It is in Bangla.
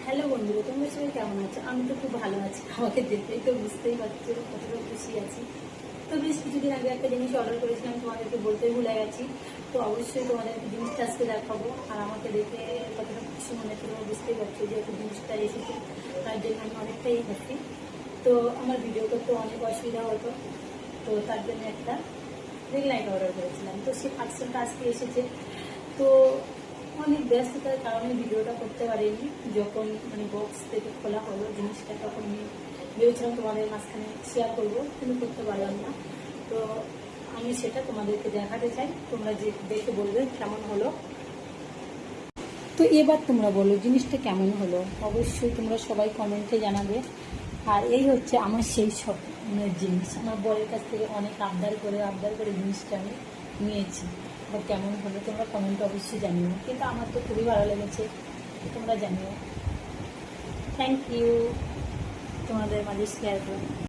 হ্যালো বন্ধুরা, তোমরা সবাই কেমন আছো? আমি তো খুব ভালো আছি। আমাকে দেখলেই তো বুঝতেই পারছো কতটা খুশি আছি। তো বেশ কিছুদিন আগে একটা জিনিস অর্ডার করেছিলাম, তোমাদেরকে বলতে ভুলে গেছি। তো অবশ্যই তোমাদেরকে জিনিসটা আজকে দেখাবো। আর আমাকে দেখে কতটা খুশি মনে হচ্ছে তোমরা বুঝতেই পারছো, যেহেতু জিনিসটা এসেছে তার জন্য আমি অনেকটাই হ্যাপি। তো আমার ভিডিও করতে অনেক অসুবিধা হতো, তো তার জন্য একটা রিং লাইট অর্ডার করেছিলাম। তো সেই পার্সেলটা আজকে এসেছে। তো অনেক ব্যস্ততার কারণে ভিডিওটা করতে পারিনি। যখন বক্স থেকে খোলা হলো জিনিসটা, তখন আমি ভেবেছিলাম তোমাদের মাঝখানে শেয়ার করবো, কিন্তু করতে পারলাম না। তো আমি সেটা তোমাদেরকে দেখাতে চাই, তোমরা যে দেখে বলবে কেমন হলো। তো এবার তোমরা বলো জিনিসটা কেমন হলো, অবশ্যই তোমরা সবাই কমেন্টে জানাবে। আর এই হচ্ছে আমার সেই স্বপ্নের জিনিস, আমার বরের কাছ থেকে অনেক আবদার করে জিনিসটা আমি নিয়েছি। বা কেমন হলো তোমরা কমেন্টে অবশ্যই জানিও, কিন্তু আমার তো খুবই ভালো লেগেছে, তোমরা জানিও। থ্যাংক ইউ তোমাদের মাঝে শেয়ার করে।